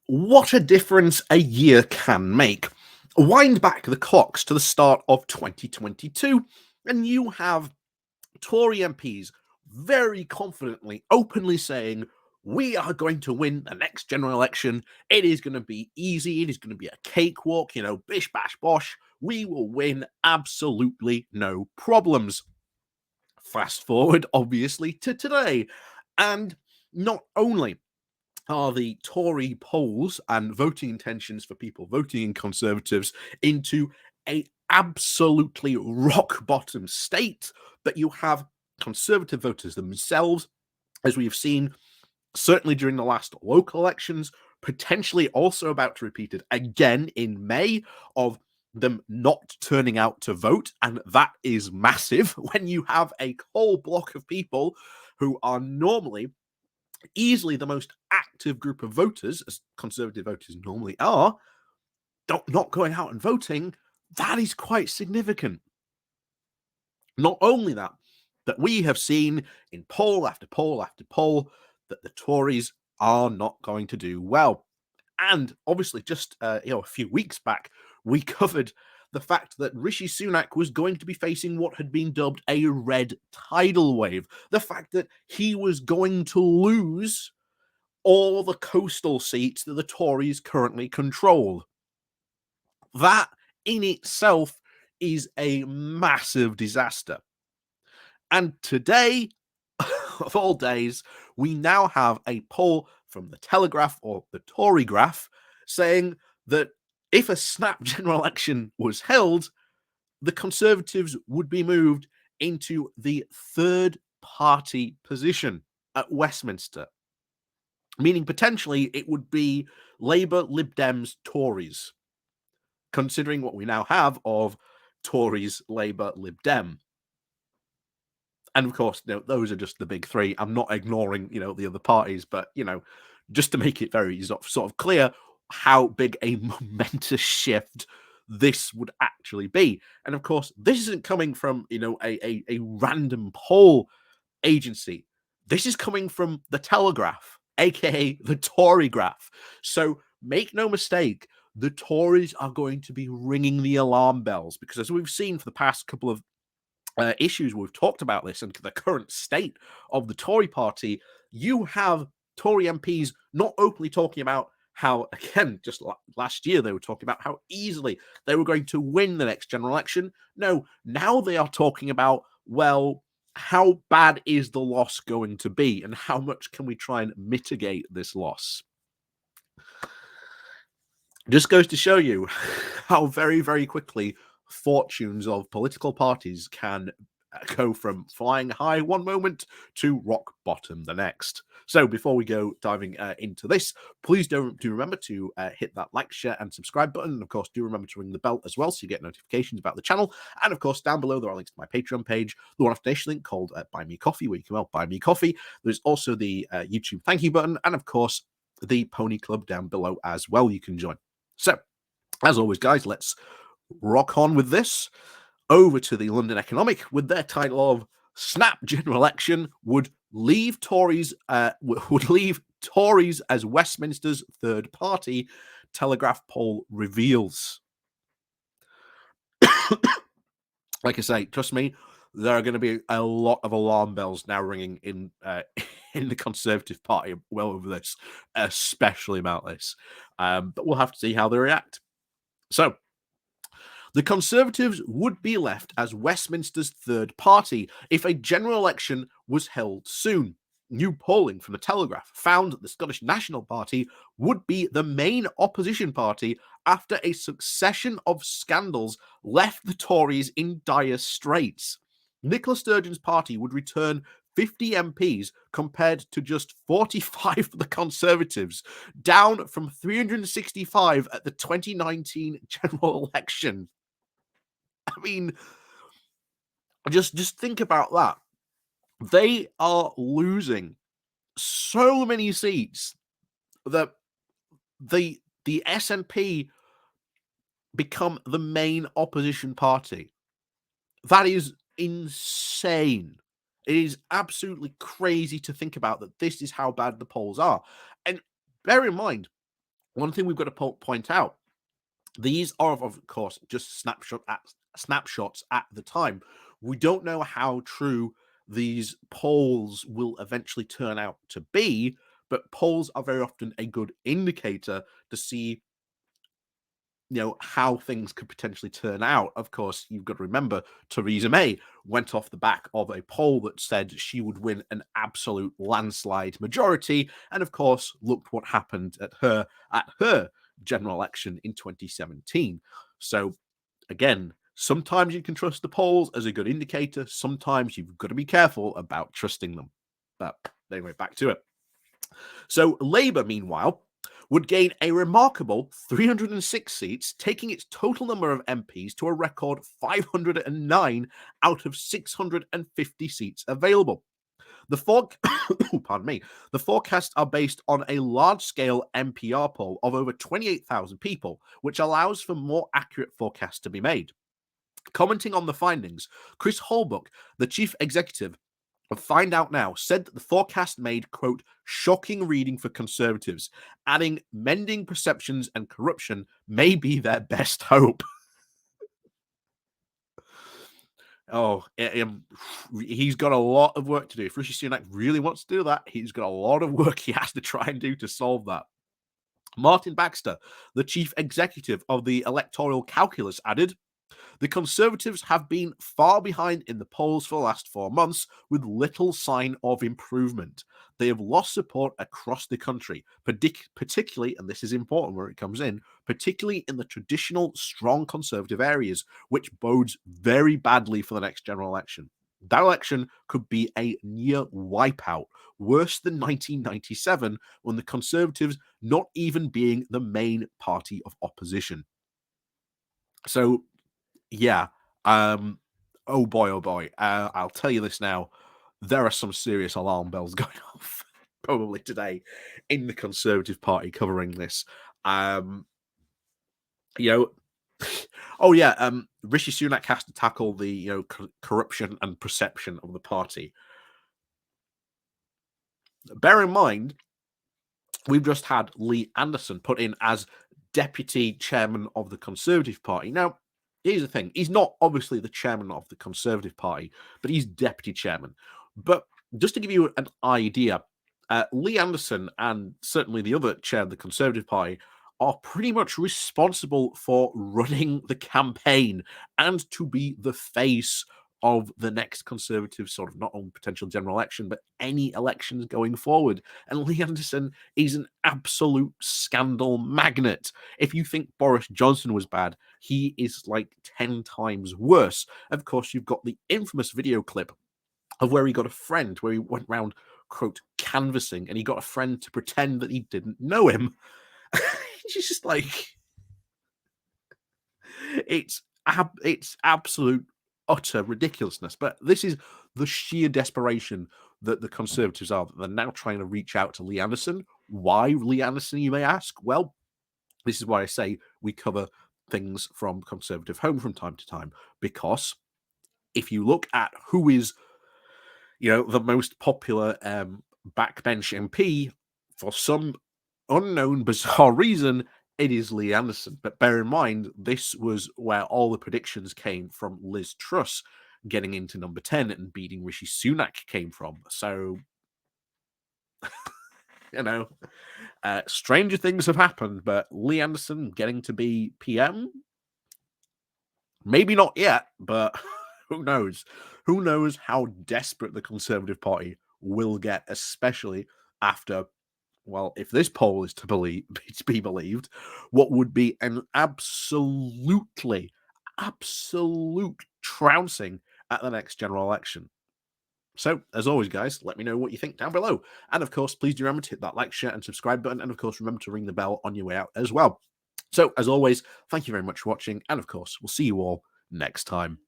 What a difference a year can make. Wind back the clocks to the start of 2022, and you have Tory MPs very confidently, openly saying, we are going to win the next general election. It is going to be easy. It is going to be a cakewalk, bish, bash, bosh. We will win absolutely no problems. Fast forward, obviously, to today. And not only are the Tory polls and voting intentions for people voting in Conservatives into a absolutely rock bottom state, but you have Conservative voters themselves, as we have seen certainly during the last local elections, potentially also about to repeat it again in May, of them not turning out to vote. And that is massive when you have a whole block of people who are normally easily the most active group of voters, as Conservative voters normally are, not going out and voting. That is quite significant. Not only that, that we have seen in poll after poll after poll that the Tories are not going to do well. And obviously, just a few weeks back, we covered the fact that Rishi Sunak was going to be facing what had been dubbed a red tidal wave. The fact that he was going to lose all the coastal seats that the Tories currently control. That in itself is a massive disaster. And today, of all days, we now have a poll from the Telegraph, or the Tory graph, saying that if a snap general election was held, the Conservatives would be moved into the third party position at Westminster, meaning potentially it would be Labour, Lib Dems, Tories, considering what we now have of Tories, Labour, Lib Dem. And of course, those are just the big three. I'm not ignoring, the other parties, but, just to make it very sort of clear how big a momentous shift this would actually be. And of course, this isn't coming from, a random poll agency. This is coming from the Telegraph, aka the Tory graph. So make no mistake, the Tories are going to be ringing the alarm bells, because as we've seen for the past couple of issues, we've talked about this and the current state of the Tory party, you have Tory MPs not openly talking about how, again, just last year, they were talking about how easily they were going to win the next general election. No, now they are talking about, well, how bad is the loss going to be, and how much can we try and mitigate this loss? Just goes to show you how very, very quickly fortunes of political parties can go from flying high one moment to rock bottom the next. So before we go diving into this, please do remember to hit that like, share, and subscribe button. And of course, do remember to ring the bell as well, so you get notifications about the channel. And of course, down below there are links to my Patreon page, the one after link called Buy Me Coffee, where you can buy me coffee. There's also the YouTube thank you button, and of course, the Pony Club down below as well. You can join. So, as always, guys, let's rock on with this. Over to the London Economic with their title of "Snap General Election would leave Tories as Westminster's third party." Telegraph poll reveals. Like I say, trust me, there are going to be a lot of alarm bells now ringing in in the Conservative Party well over this, especially about this. But we'll have to see how they react. So, the Conservatives would be left as Westminster's third party if a general election was held soon. New polling from the Telegraph found that the Scottish National Party would be the main opposition party after a succession of scandals left the Tories in dire straits. Nicola Sturgeon's party would return 50 MPs compared to just 45 for the Conservatives, down from 365 at the 2019 general election. I mean, just think about that. They are losing so many seats that the SNP become the main opposition party. That is insane. It is absolutely crazy to think about that this is how bad the polls are. And bear in mind, one thing we've got to point out, these are, of course, just snapshots at the time. We don't know how true these polls will eventually turn out to be, but polls are very often a good indicator to see how things could potentially turn out. Of course, you've got to remember Theresa May went off the back of a poll that said she would win an absolute landslide majority, and of course, looked what happened at her general election in 2017. So again, sometimes you can trust the polls as a good indicator, sometimes you've got to be careful about trusting them. But anyway, back to it. So Labour, meanwhile, would gain a remarkable 306 seats, taking its total number of MPs to a record 509 out of 650 seats available. Pardon me. The forecasts are based on a large-scale NPR poll of over 28,000 people, which allows for more accurate forecasts to be made. Commenting on the findings, Chris Holbrook, the chief executive of Find Out Now, said that the forecast made, quote, shocking reading for Conservatives, adding mending perceptions and corruption may be their best hope. He's got a lot of work to do. If Rishi Sunak really wants to do that, he's got a lot of work he has to try and do to solve that. Martin Baxter, the chief executive of the Electoral Calculus, added, the Conservatives have been far behind in the polls for the last 4 months with little sign of improvement. They have lost support across the country, particularly, and this is important where it comes in, particularly in the traditional strong Conservative areas, which bodes very badly for the next general election. That election could be a near wipeout, worse than 1997, when the Conservatives not even being the main party of opposition. So, yeah. Oh boy. I'll tell you this now. There are some serious alarm bells going off probably today in the Conservative Party covering this. You know, Rishi Sunak has to tackle the corruption and perception of the party. Bear in mind, we've just had Lee Anderson put in as deputy chairman of the Conservative Party. Now, here's the thing. He's not obviously the chairman of the Conservative Party, but he's deputy chairman. But just to give you an idea, Lee Anderson and certainly the other chair of the Conservative Party are pretty much responsible for running the campaign and to be the face of the next Conservative sort of not only potential general election, but any elections going forward. And Lee Anderson is an absolute scandal magnet. If you think Boris Johnson was bad, he is like 10 times worse. Of course, you've got the infamous video clip of where he got a friend, where he went around, quote, canvassing, and he got a friend to pretend that he didn't know him. It's just like, it's absolute utter ridiculousness. But this is the sheer desperation that the Conservatives are, that they're now trying to reach out to Lee Anderson. Why Lee Anderson, you may ask? Well, this is why I say we cover things from Conservative Home from time to time, because if you look at who is the most popular backbench MP, for some unknown bizarre reason, it is Lee Anderson. But bear in mind, this was where all the predictions came from Liz Truss getting into number 10 and beating Rishi Sunak came from. So, stranger things have happened, but Lee Anderson getting to be PM? Maybe not yet, but who knows? Who knows how desperate the Conservative Party will get, especially after, well, if this poll is to be believed, what would be an absolute trouncing at the next general election. So, as always, guys, let me know what you think down below. And of course, please do remember to hit that like, share, and subscribe button. And of course, remember to ring the bell on your way out as well. So, as always, thank you very much for watching. And of course, we'll see you all next time.